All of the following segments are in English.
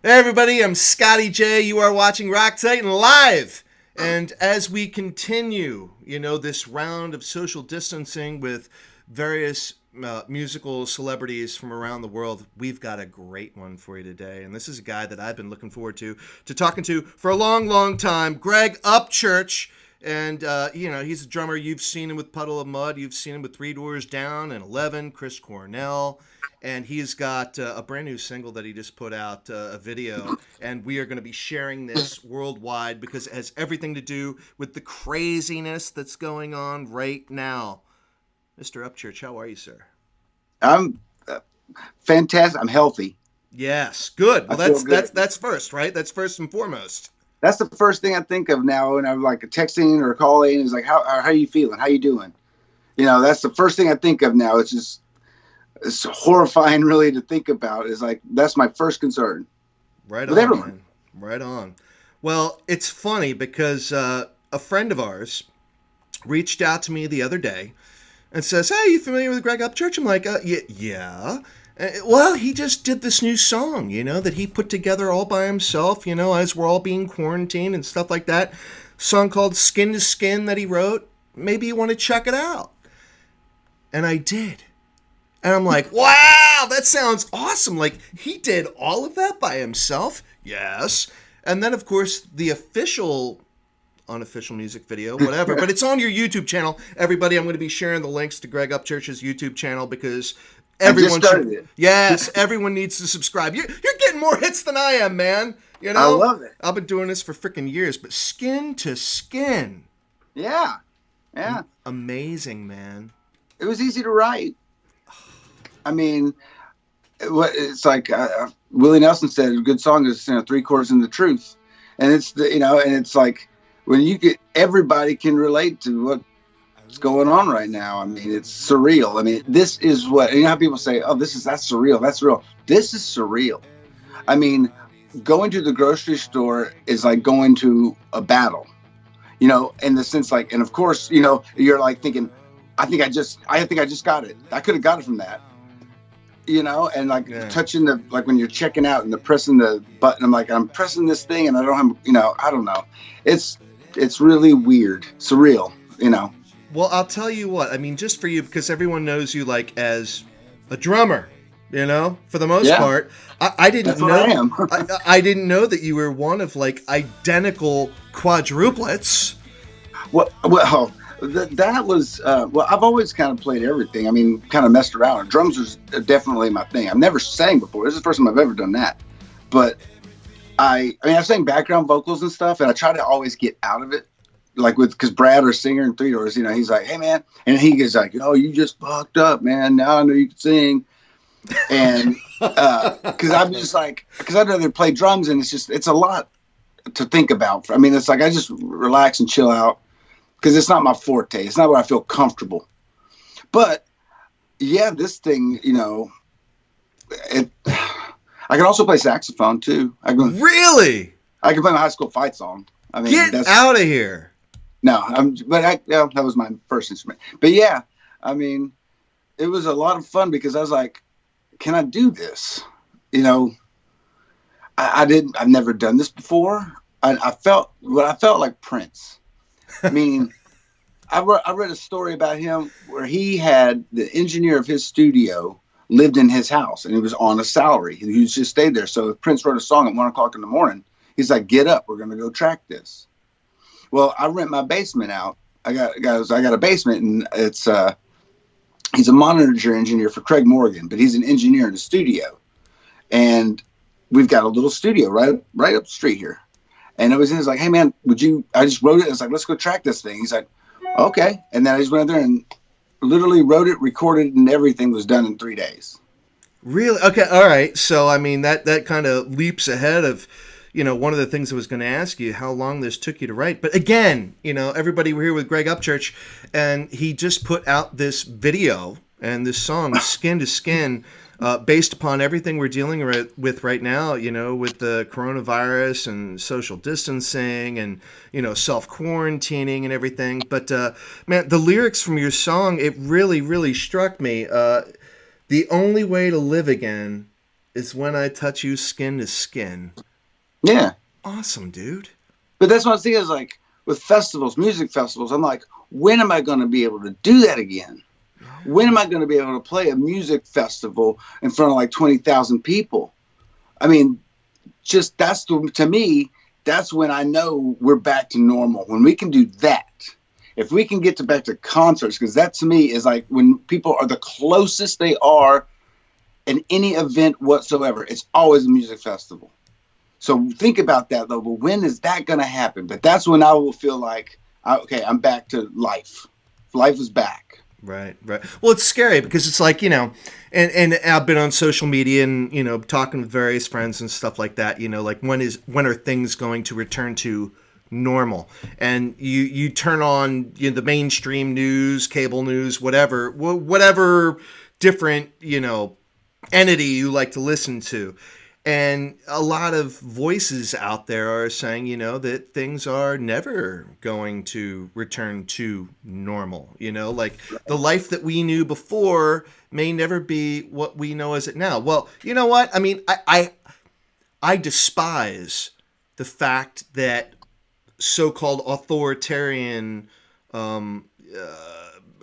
Hey everybody, I'm Scotty J. You are watching Rock Titan Live. And as we continue, this round of social distancing with various musical celebrities from around the world, we've got a great one for you today. And this is a guy that I've been looking forward to talking to for a long, long time, Greg Upchurch. And, he's a drummer. You've seen him with Puddle of Mud. You've seen him with Three Doors Down and 11, Chris Cornell. And he's got a brand new single that he just put out, a video. And we are going to be sharing this worldwide because it has everything to do with the craziness that's going on right now. Mr. Upchurch, how are you, sir? I'm fantastic. I'm healthy. Yes, good. I Well, feel that's good. that's that's first, right? That's first and foremost. That's the first thing I think of now when I'm like texting or calling. Is like, how are you feeling? How you doing? That's the first thing I think of now. It's horrifying, really, to think about. Is like that's my first concern Right with on, everyone. man. Right on. Well, it's funny because a friend of ours reached out to me the other day and says, "Hey, you familiar with Greg Upchurch?" I'm like, yeah. Well, he just did this new song, that he put together all by himself, as we're all being quarantined and stuff like that. Song called Skin to Skin that he wrote. Maybe you want to check it out." And I did. And I'm like, wow, that sounds awesome. Like, he did all of that by himself? Yes. And then, of course, the official, unofficial music video, whatever, but it's on your YouTube channel. Everybody, I'm going to be sharing the links to Greg Upchurch's YouTube channel because I just everyone started should, it. yes, everyone needs to subscribe. You're getting more hits than I am, man. I love it. I've been doing this for freaking years, but Skin to Skin, Yeah, yeah. amazing, man. It was easy to write. I mean, it's like Willie Nelson said, a good song is three quarters in the truth, and it's like when you get everybody can relate to what's going on right now. I mean, it's surreal. I mean, this is what how people say, oh, that's surreal, that's real. This is surreal. I mean, going to the grocery store is like going to a battle, in the sense like, and of course, you're like thinking, I think I just got it. I could have got it from that. And like touching like when you're checking out and pressing the button, I'm pressing this thing and I don't have, I don't know. It's really weird, surreal. Well, I'll tell you what. I mean, just for you, because everyone knows you like as a drummer, for the most Yeah, part. I didn't that's what I know. am. I didn't know that you were one of like identical quadruplets. Well, that was I've always kind of played everything. I mean, kind of messed around. Drums was definitely my thing. I've never sang before. This is the first time I've ever done that. But I sang background vocals and stuff, and I try to always get out of it. Like because Brad, our singer in Three Doors, he's like, "Hey man," and he gets like, "Oh, you just fucked up, man. Now I know you can sing." And because I'm just like, because I'd rather play drums, and it's a lot to think about. I mean, it's like I just relax and chill out because it's not my forte. It's not where I feel comfortable. But yeah, this thing, I can also play saxophone too. Really? I can play my high school fight song. I mean, Get out of here. no, that was my first instrument. But yeah, I mean, it was a lot of fun because I was like, can I do this? I've never done this before. I felt like Prince. Meaning, I read a story about him where he had the engineer of his studio lived in his house and he was on a salary. He just stayed there. So if Prince wrote a song at 1 o'clock in the morning, he's like, "Get up, we're gonna go track this." Well, I rent my basement out. I got a basement, and it's he's a monitor engineer for Craig Morgan, but he's an engineer in the studio, and we've got a little studio right up the street here. And it was like, "Hey man, I just wrote it." It's like, "Let's go track this thing." He's like, "Okay." And then I just went there and literally wrote it, recorded, and everything was done in 3 days. Really? Okay. All right. So, I mean, that kind of leaps ahead of, one of the things I was going to ask you, how long this took you to write. But again, everybody, we're here with Greg Upchurch, and he just put out this video and this song, Skin to Skin, based upon everything we're dealing with right now, with the coronavirus and social distancing and, self-quarantining and everything. But, man, the lyrics from your song, it really, really struck me. The only way to live again is when I touch you skin to skin. Yeah. Awesome, dude. But that's what I was thinking is like with festivals, music festivals, I'm like, when am I going to be able to do that again? When am I going to be able to play a music festival in front of like 20,000 people? I mean, just to me, that's when I know we're back to normal. When we can do that, if we can get back to concerts, because that to me is like when people are the closest they are in any event whatsoever, it's always a music festival. So think about that though. But when is that going to happen? But that's when I will feel like, okay, I'm back to life. Life is back. Right. Well, it's scary because it's like, and I've been on social media and, talking with various friends and stuff like that, like when are things going to return to normal? And you turn on the mainstream news, cable news, whatever different, entity you like to listen to. And a lot of voices out there are saying, that things are never going to return to normal. Like the life that we knew before may never be what we know as it now. Well, you know what? I mean, I despise the fact that so-called authoritarian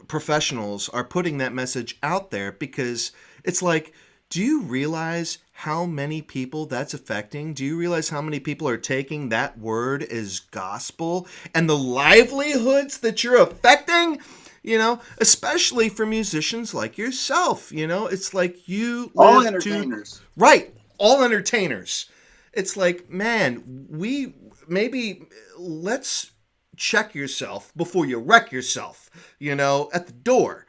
professionals are putting that message out there, because it's like, do you realize how many people that's affecting? Do you realize how many people are taking that word as gospel and the livelihoods that you're affecting? Especially for musicians like yourself, it's like you live all entertainers. Right. All entertainers. It's like, man, let's check yourself before you wreck yourself, at the door,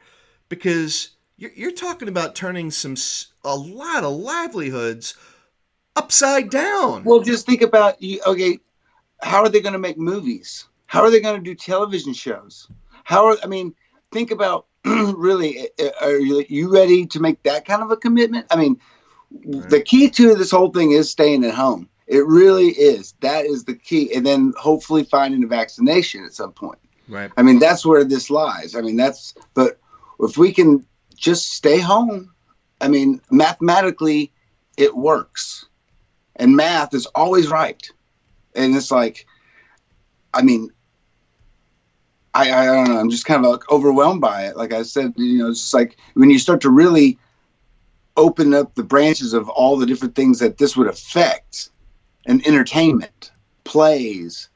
because you're talking about turning a lot of livelihoods upside down. Well, just think about okay, how are they going to make movies? How are they going to do television shows? Think about really, are you ready to make that kind of a commitment? I mean, right. The key to this whole thing is staying at home. It really is. That is the key. And then hopefully finding a vaccination at some point. Right. I mean, that's where this lies. I mean, but if we can just stay home, I mean, mathematically, it works. And math is always right. And it's like, I mean, I don't know. I'm just kind of like overwhelmed by it. Like I said, it's just like when you start to really open up the branches of all the different things that this would affect, and entertainment, plays,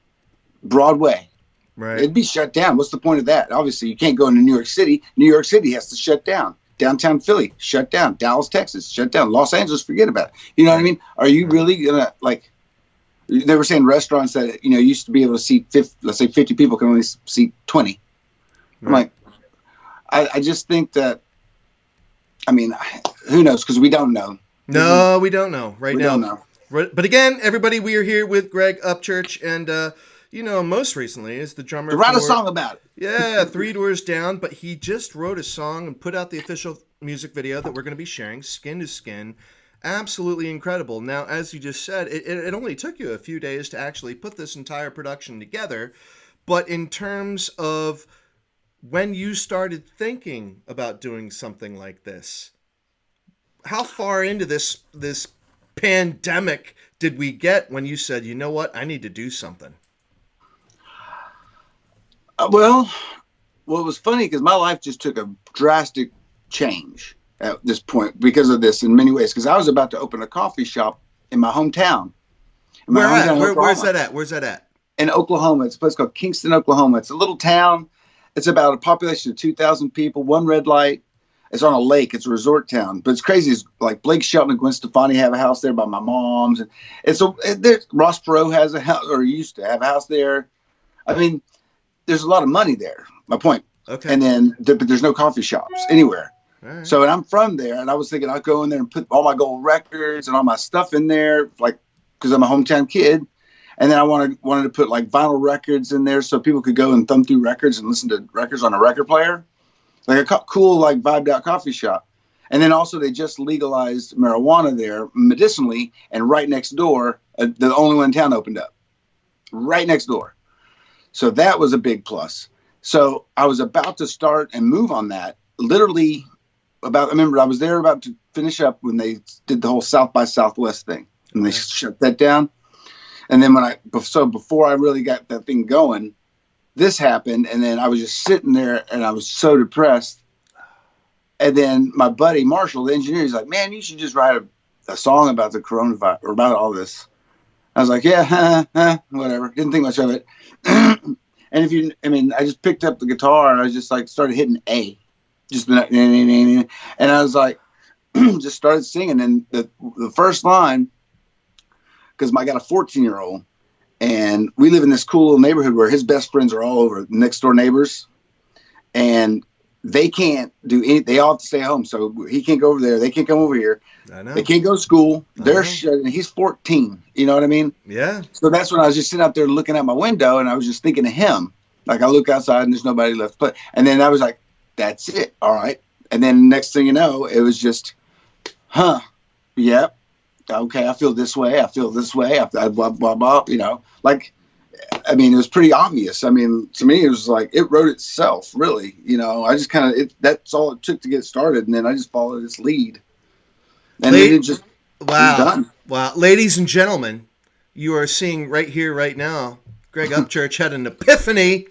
Broadway. Right. It'd be shut down. What's the point of that? Obviously, you can't go into New York City. New York City has to shut down. Downtown Philly, shut down. Dallas, Texas, shut down. Los Angeles, forget about it. You know what I mean? Are you really going to, like, they were saying restaurants that, used to be able to seat 50 people can only seat 20. Right. I'm like, I just think that, I mean, who knows? Because we don't know. No, we don't know right now. We don't know. But again, everybody, we are here with Greg Upchurch, and most recently is the drummer. To write a song about it. Yeah, 3 Doors Down. But he just wrote a song and put out the official music video that we're going to be sharing, Skin to Skin. Absolutely incredible. Now, as you just said, it only took you a few days to actually put this entire production together. But in terms of when you started thinking about doing something like this, how far into this pandemic did we get when you said, you know what, I need to do something? Well, it was funny because my life just took a drastic change at this point because of this in many ways. Because I was about to open a coffee shop in my hometown. Where's that at? Where's that at? In Oklahoma. It's a place called Kingston, Oklahoma. It's a little town. It's about a population of 2,000 people, one red light. It's on a lake. It's a resort town. But it's crazy. It's like Blake Shelton and Gwen Stefani have a house there by my mom's. And Ross Perot has a house, or used to have a house there. I mean, there's a lot of money there. My point. Okay. And then, but there's no coffee shops anywhere. Right. So, and I'm from there, and I was thinking I'd go in there and put all my gold records and all my stuff in there, like, because I'm a hometown kid. And then I wanted to put like vinyl records in there so people could go and thumb through records and listen to records on a record player, like a cool, like vibed out coffee shop. And then also they just legalized marijuana there medicinally, and right next door, the only one in town opened up right next door. So that was a big plus. So I was about to start and move on that literally I remember I was there about to finish up when they did the whole South by Southwest thing, and they shut that down. And then before I really got that thing going, this happened, and then I was just sitting there, and I was so depressed. And then my buddy Marshall, the engineer, he's like, "Man, you should just write a song about the coronavirus or about all this." I was like, "Yeah, whatever." Didn't think much of it. And I just picked up the guitar and I just like started hitting A, just and I was like, just started singing. And the first line, because I got a 14-year-old, and we live in this cool little neighborhood where his best friends are all over, next door neighbors, and they can't do anything. They all have to stay home. So he can't go over there. They can't come over here. I know. They can't go to school. They're shut. He's 14. You know what I mean? Yeah. So that's when I was just sitting out there looking out my window, and I was just thinking of him. Like I look outside and there's nobody left. And then I was like, that's it. All right. And then next thing you know, it was just, yep. Okay. I feel this way. I feel this way. I blah, blah, blah, like, I mean, it was pretty obvious. I mean, to me, it was like, it wrote itself, really. I just kind of, that's all it took to get started. And then I just followed its lead. And then it just was done. Wow. Ladies and gentlemen, you are seeing right here, right now, Greg Upchurch had an epiphany.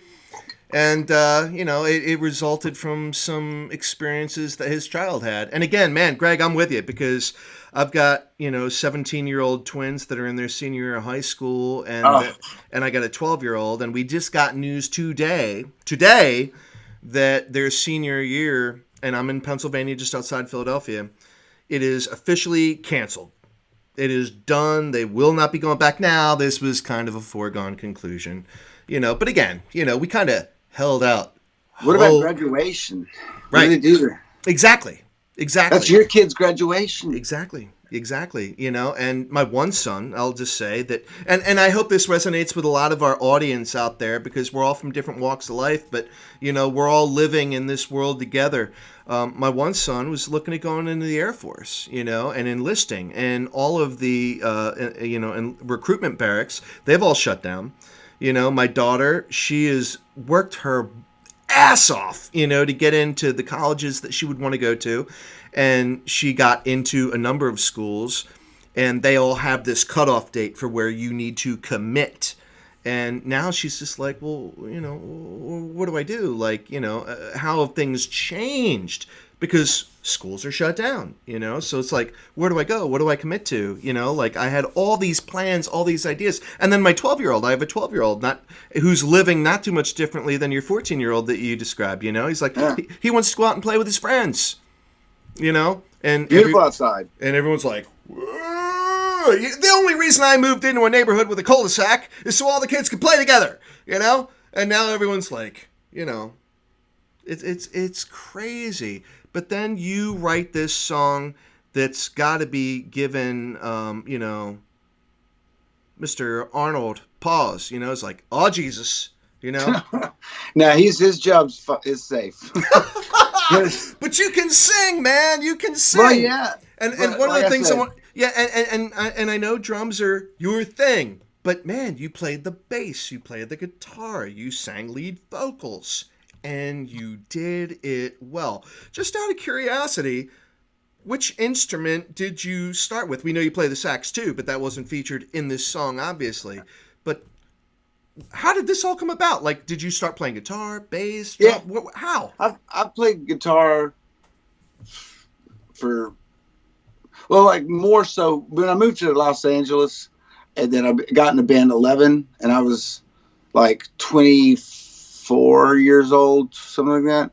And, it resulted from some experiences that his child had. And again, man, Greg, I'm with you because I've got, 17-year-old twins that are in their senior year of high school. And I got a 12-year-old. And we just got news today that their senior year, and I'm in Pennsylvania, just outside Philadelphia, it is officially canceled. It is done. They will not be going back now. This was kind of a foregone conclusion, But again, we kind of held out. What about graduation? Right. What do they do there? Exactly. That's your kid's graduation. Exactly. And my one son, I'll just say that, and I hope this resonates with a lot of our audience out there because we're all from different walks of life, but, we're all living in this world together. My one son was looking at going into the Air Force, and enlisting, and all of the, and recruitment barracks, they've all shut down. My daughter, she has worked her ass off, to get into the colleges that she would want to go to. And she got into a number of schools, and they all have this cutoff date for where you need to commit. And now she's just like, well, what do I do? Like, how have things changed? Because schools are shut down, so it's like, where do I go? What do I commit to? Like I had all these plans, all these ideas. And then my 12-year-old, I have a 12-year-old who's living not too much differently than your 14-year-old that you described, he's like, he wants to go out and play with his friends, and beautiful outside. And everyone's like, whoa. The only reason I moved into a neighborhood with a cul-de-sac is so all the kids could play together, and now everyone's like, it's crazy. But then you write this song that's got to be given, Mr. Arnold pause. It's like, oh, Jesus, Now, his job is safe. But you can sing, man. You can sing. Well, yeah. And one of the things I want, and I know drums are your thing. But, man, you played the bass. You played the guitar. You sang lead vocals. And you did it well. Just out of curiosity, which instrument did you start with? We know you play the sax too, but that wasn't featured in this song, obviously. But how did this all come about? Like, did you start playing guitar, bass? Yeah. How? I played guitar more so when I moved to Los Angeles, and then I got in the band 11, and I was like 24 years old, something like that.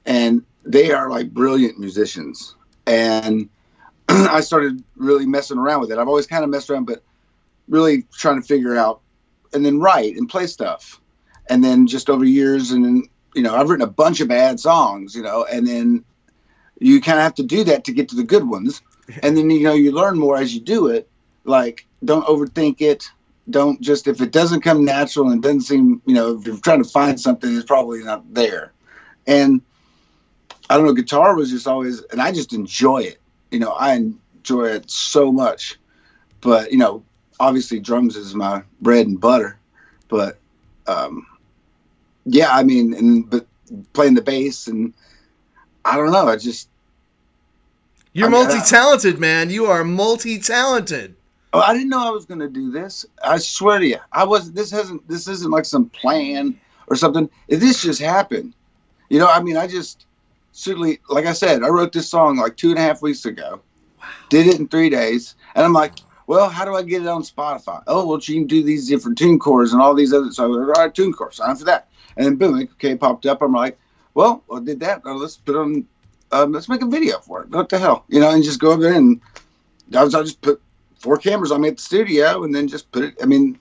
And they are like brilliant musicians. And I started really messing around with it. I've always kind of messed around, but really trying to figure out and then write and play stuff. And then just over years, and then, I've written a bunch of bad songs, and then you kind of have to do that to get to the good ones. And then, you learn more as you do it. Like, don't overthink it. Don't just, if it doesn't come natural and doesn't seem, if you're trying to find something, it's probably not there. And I don't know, guitar was just always, and I just enjoy it. I enjoy it so much. But, obviously drums is my bread and butter. But, but playing the bass, and I don't know, I just You're multi-talented, man. You are multi-talented. Oh, I didn't know I was going to do this. I swear to you, I was. This isn't like some plan or something. This just happened. I mean, I just certainly, like I said, I wrote this song like 2.5 weeks ago. Wow. Did it in 3 days, and I'm like, well, how do I get it on Spotify? Oh, well, you can do these different tune cores and all these other. So I was like, all right, tune core, sign for that, and then boom, okay, popped up. I'm like, well, I did that. Let's put on. Let's make a video for it. What the hell, and just go over there and I just put 4 cameras on me at the studio and then just put it. I mean,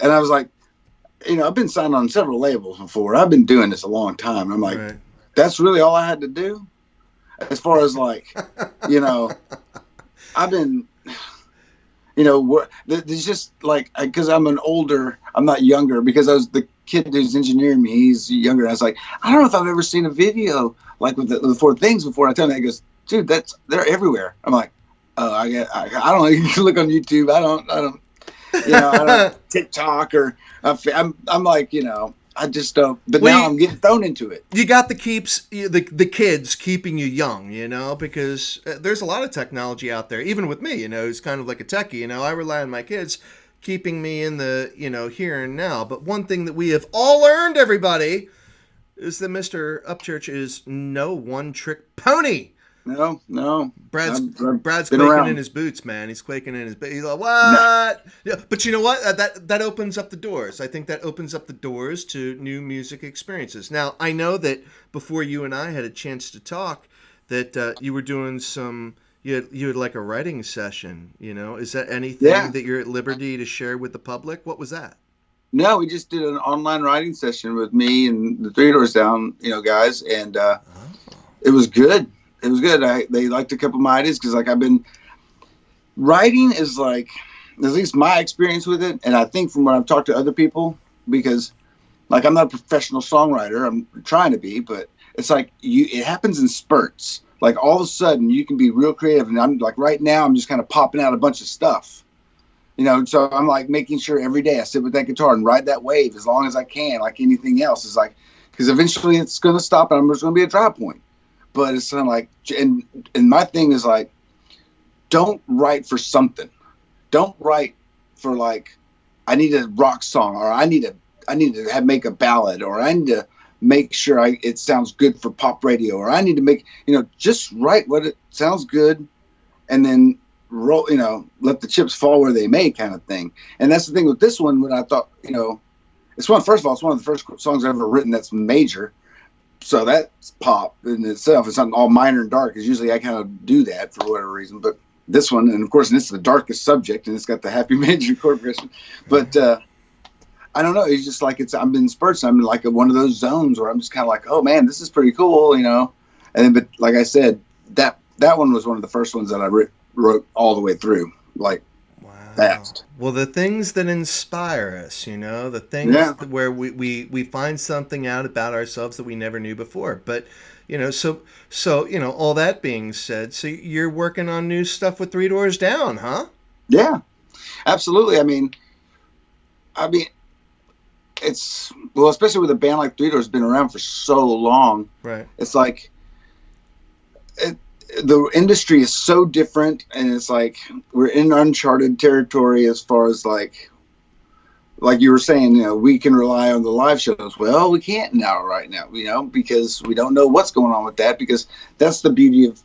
and I was like, I've been signed on several labels before. I've been doing this a long time. I'm like, That's really all I had to do. As far as like, I've been, there's just like, because I'm not younger, because I was the kid who's engineering me. He's younger. I was like, I don't know if I've ever seen a video like with the 4 things before. I tell him, he goes, dude, they're everywhere. I'm like, oh, I don't know. You can look on YouTube. I don't TikTok or I'm like, I just don't. But now I'm getting thrown into it. You got the kids keeping you young, because there's a lot of technology out there. Even with me, who's kind of like a techie. I rely on my kids keeping me in the here and now. But one thing that we have all learned, everybody, is that Mr. Upchurch is no one-trick pony. No. Brad's quaking around in his boots, man. He's quaking in his boots. He's like, what? No. Yeah, but you know what? That opens up the doors. I think that opens up the doors to new music experiences. Now, I know that before you and I had a chance to talk, that you were doing you had like a writing session. Is that anything that you're at liberty to share with the public? What was that? No, we just did an online writing session with me and the Three Doors Down, guys, and it was good. It was good. They liked a couple of my ideas because, like, I've been writing is like, at least my experience with it, and I think from when I've talked to other people, because, like, I'm not a professional songwriter. I'm trying to be, but it's like it happens in spurts. Like, all of a sudden, you can be real creative, and I'm like, right now, I'm just kind of popping out a bunch of stuff, So I'm like making sure every day I sit with that guitar and ride that wave as long as I can, like anything else. Is like, because eventually it's going to stop, and there's going to be a dry point. But it's kind of like, and my thing is like, don't write for something. Don't write for like, I need a rock song, or I need to make a ballad, or I need to make sure it sounds good for pop radio, or I need to make, just write what it sounds good, and then roll, let the chips fall where they may, kind of thing. And that's the thing with this one. When I thought, first of all, it's one of the first songs I've ever written that's major. So that's pop in itself. It's not all minor and dark, because usually I kind of do that for whatever reason. But this one, and of course, it's the darkest subject, and it's got the happy major chord progression. But I don't know. It's just like I'm in spurts. I'm in like one of those zones where I'm just kind of like, oh man, this is pretty cool, And then, but like I said, that one was one of the first ones that I wrote all the way through, like. Fast. Well, the things that inspire us, the things where we find something out about ourselves that we never knew before. But, so all that being said, so you're working on new stuff with Three Doors Down, huh? Yeah, absolutely. I mean, it's, well, especially with a band like Three Doors, been around for so long. Right. It's like, the industry is so different, and it's like we're in uncharted territory as far as like you were saying, we can rely on the live shows. Well, we can't right now, because we don't know what's going on with that, because that's the beauty of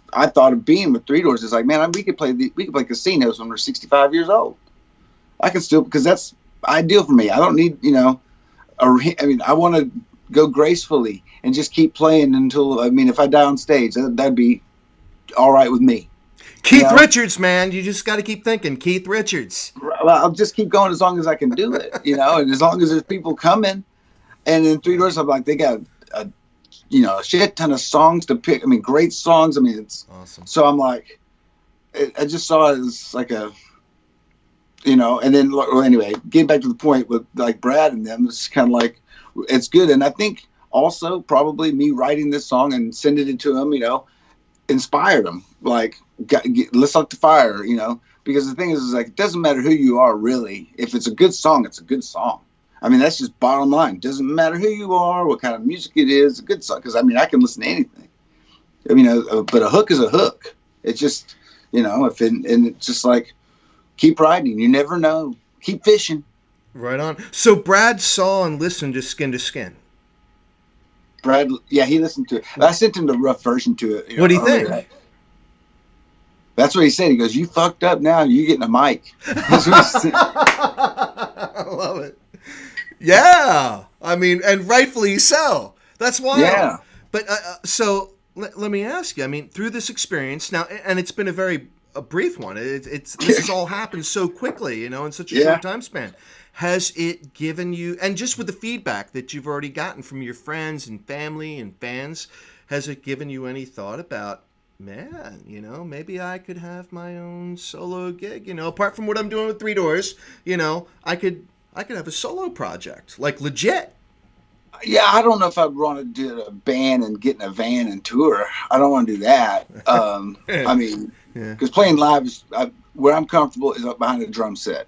being with Three Doors. Is like, man, we could play casinos when we're 65 years old. I can still, because that's ideal for me. I don't need, I want to go gracefully and just keep playing until, if I die on stage, that'd be all right with me. Keith Richards, man, you just got to keep thinking Keith Richards. Well, I'll just keep going as long as I can do it, and as long as there's people coming. And in Three Doors, I'm like, they got a shit ton of songs to pick. Great songs. It's awesome. So I'm like, I just saw it as like a, and then, well, anyway, getting back to the point with like Brad and them, it's kind of like, it's good. And I think also probably me writing this song and sending it to them, inspired them, like, let's light the fire, because the thing is like, it doesn't matter who you are, really. If it's a good song, it's a good song. That's just bottom line. Doesn't matter who you are, what kind of music it is, a good song. Because I can listen to anything. But a hook is a hook. It's just, and it's just like, keep riding. You never know. Keep fishing. Right on. So Brad saw and listened to Skin to Skin. Brad, yeah, he listened to it. I sent him the rough version to it. What do you think? That's what he said. He goes, "You fucked up now. You getting a mic." I love it. Yeah. I mean, and rightfully so. That's wild. Yeah. But so let me ask you. I mean, through this experience now, and it's been a brief one. This has all happened so quickly, in such a short time span. Has it given you, and just with the feedback that you've already gotten from your friends and family and fans, has it given you any thought about, man, maybe I could have my own solo gig, apart from what I'm doing with Three Doors, I could have a solo project, like legit. Yeah, I don't know if I'd want to do a band and get in a van and tour. I don't want to do that. I mean, because playing live is where I'm comfortable is up behind a drum set.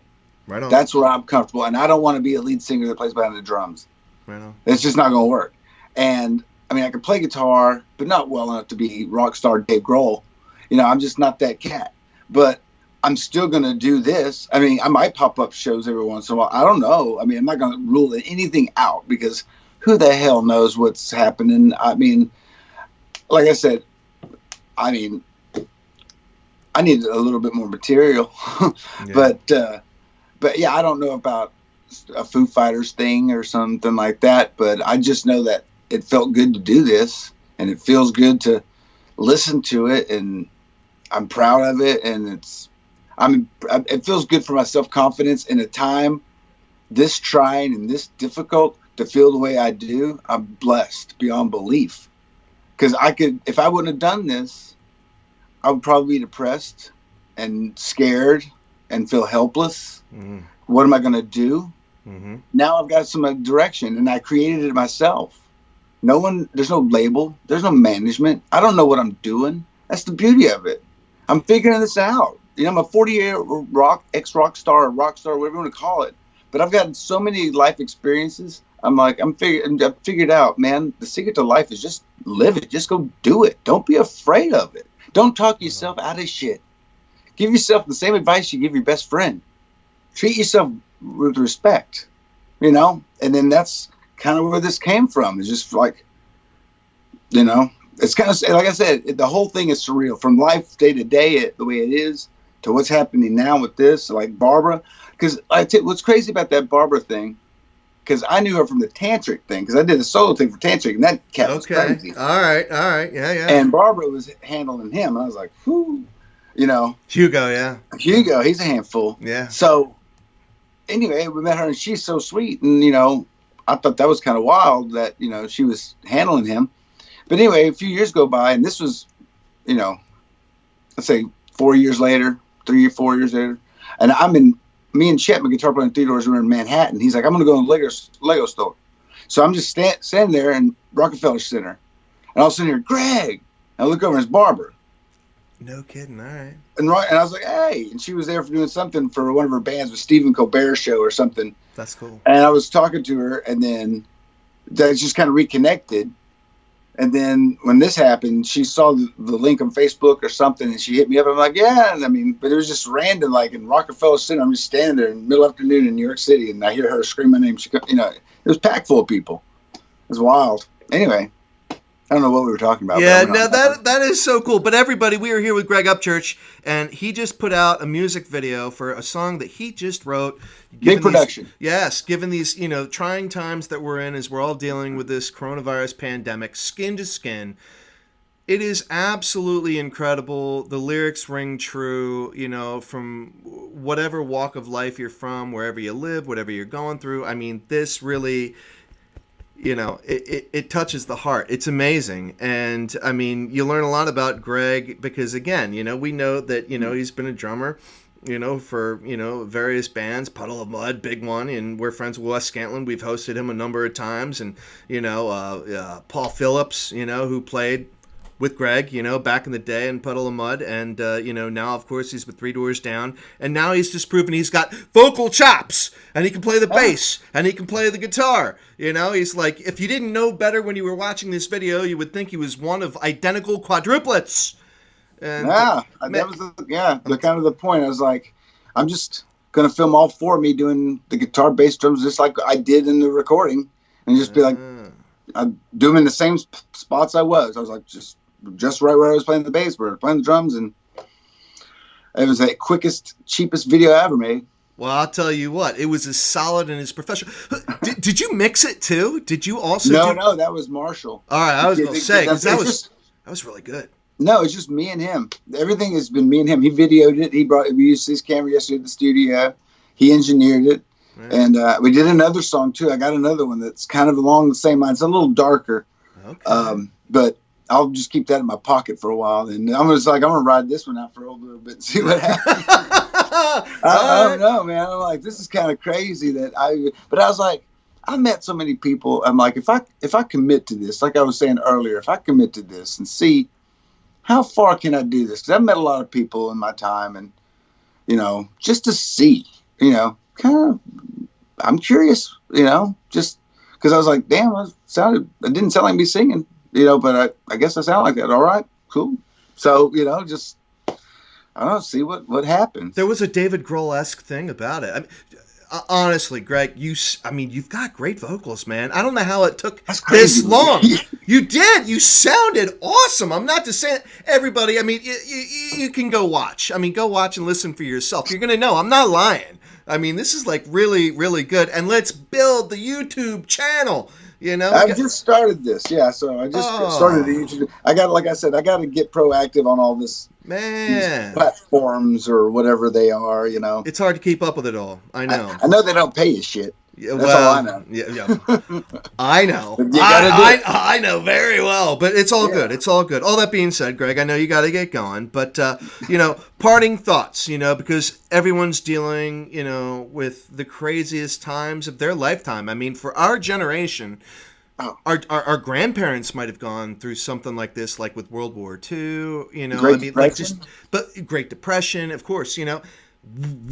Right on. That's where I'm comfortable, and I don't want to be a lead singer that plays behind the drums. Right on. It's just not going to work. And I mean, I can play guitar, but not well enough to be rock star Dave Grohl. I'm just not that cat. But I'm still going to do this. I mean, I might pop up shows every once in a while. I don't know. I mean, I'm not going to rule anything out because who the hell knows what's happening? I mean, like I said, I need a little bit more material. But yeah, I don't know about a Foo Fighters thing or something like that. But I just know that it felt good to do this, and it feels good to listen to it, and I'm proud of it. And it feels good for my self-confidence in a time this trying and this difficult to feel the way I do. I'm blessed beyond belief, because if I wouldn't have done this, I would probably be depressed and scared and feel helpless. Mm-hmm. What am I going to do? Mm-hmm. Now I've got some direction, and I created it myself. There's no label. There's no management. I don't know what I'm doing. That's the beauty of it. I'm figuring this out. I'm a 40-year ex-rock star, or rock star, whatever you want to call it. But I've gotten so many life experiences. I've figured out, man, the secret to life is just live it. Just go do it. Don't be afraid of it. Don't talk yourself out of shit. Give yourself the same advice you give your best friend. Treat yourself with respect, and then that's kind of where this came from. It's just like, it's kind of, like I said, the whole thing is surreal from life day to day, the way it is, to what's happening now with this, like Barbara. Because what's crazy about that Barbara thing, because I knew her from the tantric thing, because I did a solo thing for tantric, and that cat was crazy. All right, yeah. And Barbara was handling him, and I was like, whew, Hugo, yeah. Hugo, he's a handful. Yeah. So anyway, we met her, and she's so sweet, and I thought that was kind of wild that she was handling him. But anyway, a few years go by, and this was, let's say 4 years later, 3 or 4 years later, and me and Chet, my guitar player in Three Doors, were in Manhattan. He's like, I'm going to go to the Lego store. So I'm just standing there in Rockefeller Center, and I was sitting here, Greg. And I look over, and it's Barbara. No kidding, all right. And I was like, hey. And she was there for doing something for one of her bands with Stephen Colbert show or something. That's cool. And I was talking to her, and then that just kind of reconnected. And then when this happened, she saw the link on Facebook or something, and she hit me up. I'm like, yeah. And but it was just random, like in Rockefeller Center. I'm just standing there in the middle afternoon in New York City, and I hear her scream my name. It was packed full of people. It was wild. Anyway, I don't know what we were talking about. Yeah, no, that is so cool. But everybody, we are here with Greg Upchurch, and he just put out a music video for a song that he just wrote. Big production. Given these, trying times that we're in as we're all dealing with this coronavirus pandemic, Skin to Skin. It is absolutely incredible. The lyrics ring true, from whatever walk of life you're from, wherever you live, whatever you're going through. I mean, this really... it touches the heart. It's amazing. And I mean, you learn a lot about Greg because again, we know that, he's been a drummer, for, various bands, Puddle of Mud, big one. And we're friends with Wes Scantlin. We've hosted him a number of times. And, Paul Phillips, who played with Greg, back in the day in Puddle of Mud. And, now, of course, he's with Three Doors Down. And now he's just proven he's got vocal chops. And he can play the bass. And he can play the guitar. He's like, if you didn't know better when you were watching this video, you would think he was one of identical quadruplets. And Yeah, that was the kind of the point. I was like, I'm just gonna film all four of me doing the guitar, bass, drums, just like I did in the recording, and just be like, I do them in the same spots I was. I was like, just right where I was playing the bass, where I was playing the drums, and it was the quickest, cheapest video I ever made. Well, I'll tell you what, it was as solid and as professional. Did you mix it too? Did you also? No, that was Marshall. All right, I was going to say, because that was really good. No, it's just me and him. Everything has been me and him. He videoed it. We used his camera yesterday at the studio. He engineered it. Right. And we did another song too. I got another one that's kind of along the same line. It's a little darker. Okay. But I'll just keep that in my pocket for a while. And I'm gonna ride this one out for a little bit and see what happens. I don't know, man. I'm like, this is kind of crazy but I was like, I met so many people. I'm like, if I commit to this, like I was saying earlier, if I commit to this and see how far can I do this? Because I've met a lot of people in my time, and just to see, kind of, I'm curious, just because I was like, damn, it didn't sound like me singing, but I guess I sound like that. All right, cool. So just I don't know, see what happens. There was a David Grohl-esque thing about it. I mean, honestly, Greg, you've got great vocals, man. I don't know how it took this long. You did. You sounded awesome. I'm not just saying everybody. I mean, you can go watch. I mean, go watch and listen for yourself. You're going to know. I'm not lying. I mean, this is like really, really good. And let's build the YouTube channel. I've just started this. Yeah. So I just started the YouTube. I got to get proactive on all this. Man, platforms or whatever they are, It's hard to keep up with it all. I know. I know they don't pay you shit. Yeah, that's all I know. Yeah. I know. I know very well, but it's all good. It's all good. All that being said, Greg, I know you got to get going, but parting thoughts, because everyone's dealing, with the craziest times of their lifetime. I mean, for our generation. Oh. Our grandparents might have gone through something like this, like with World War II, Great Depression. But Great Depression, of course,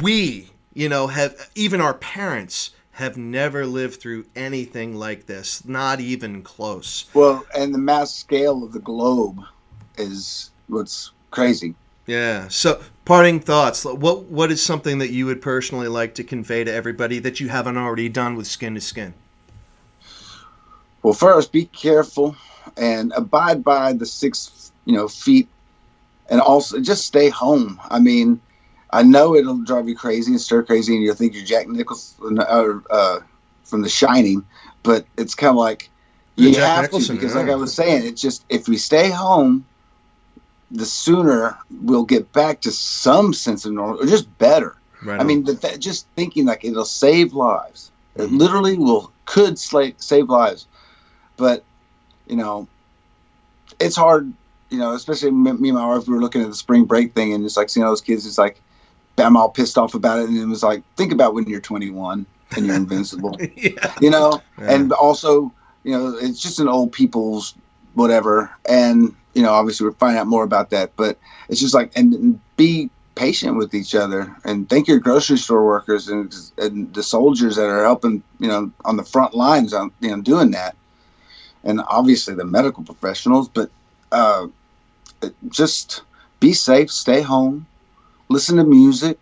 we, have, even our parents have never lived through anything like this, not even close. Well, and the mass scale of the globe is what's crazy. Yeah. So, parting thoughts. What is something that you would personally like to convey to everybody that you haven't already done with Skin to Skin? Well, first, be careful and abide by the 6, feet, and also just stay home. I mean, I know it'll drive you crazy and stir crazy, and you'll think you're Jack Nicholson from The Shining, but it's kind of like you have to, because like I was saying, it's just if we stay home, the sooner we'll get back to some sense of normal, or just better. Right. I mean, just thinking like it'll save lives. It literally could save lives. But, it's hard, especially me and my wife, we were looking at the spring break thing, and it's like seeing all those kids, it's like, I'm all pissed off about it. And it was like, think about when you're 21 and you're invincible, Yeah. And also, it's just an old people's whatever. And, obviously we're finding out more about that, but it's just like, and be patient with each other, and thank your grocery store workers and the soldiers that are helping, on the front lines on, doing that. And obviously the medical professionals, but just be safe, stay home, listen to music,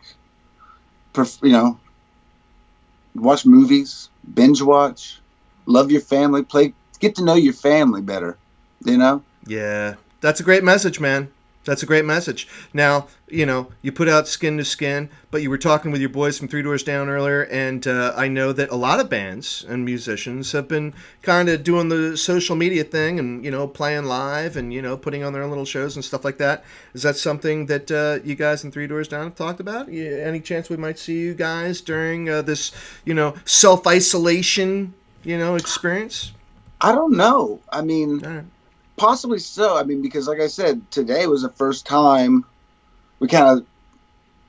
watch movies, binge watch, love your family, get to know your family better, Yeah, that's a great message, man. That's a great message. Now, you put out Skin to Skin, but you were talking with your boys from 3 Doors Down earlier, and I know that a lot of bands and musicians have been kind of doing the social media thing and, playing live and, putting on their own little shows and stuff like that. Is that something that you guys in 3 Doors Down have talked about? Any chance we might see you guys during this, self-isolation, experience? I don't know. I mean... Possibly so. I mean, because like I said, today was the first time we kind of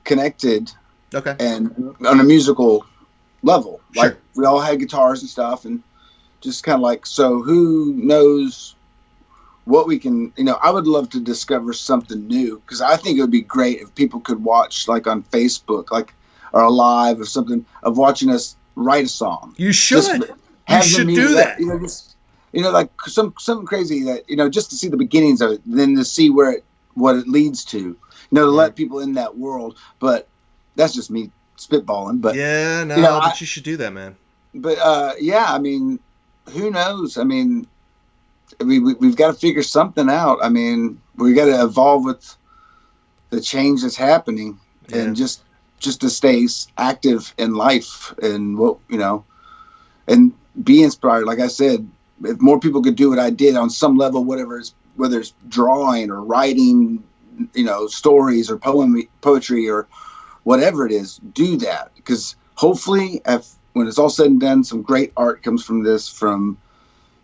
connected. Okay. And on a musical level. Sure. Like we all had guitars and stuff, and just kind of like, so who knows what we can, I would love to discover something new, because I think it would be great if people could watch like on Facebook, like, or a live or something of watching us write a song. You should. You should do that. Like something crazy that, just to see the beginnings of it, then to see where it what it leads to. You know, to let people in that world. But that's just me spitballing. But yeah, no, you know, but you should do that, man. But yeah, I mean, who knows? I mean, we've got to figure something out. I mean, we got to evolve with the change that's happening, and just to stay active in life, and what, you know, and be inspired. Like I said, if more people could do what I did on some level, whether it's drawing or writing, you know, stories or poetry or whatever it is, do that, because hopefully, when it's all said and done, some great art comes from this, from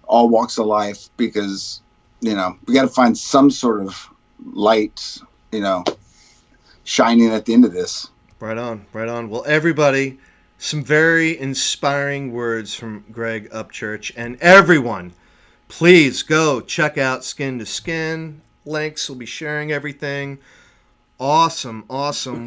all walks of life, because, you know, we got to find some sort of light, you know, shining at the end of this. Right on, right on. Well, everybody, some very inspiring words from Greg Upchurch, and everyone, please go check out Skin to Skin. Links, we'll be sharing everything. Awesome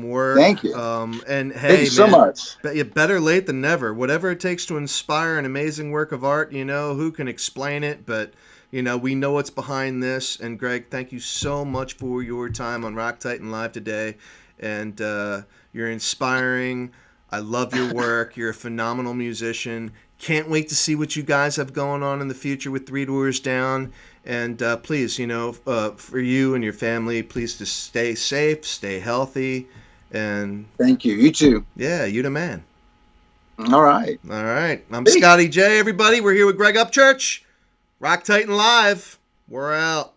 work. Thank you. And hey, thank you so much. Better late than never. Whatever it takes to inspire an amazing work of art, you know, who can explain it? But, you know, we know what's behind this. And Greg, thank you so much for your time on Rock Titan Live today. And you're inspiring. I love your work. You're a phenomenal musician. Can't wait to see what you guys have going on in the future with Three Doors Down. And please, you know, for you and your family, please just stay safe, stay healthy, and thank you. You too. Yeah, you the man. All right. I'm Scotty J. Everybody, we're here with Greg Upchurch. Rock Titan Live. We're out.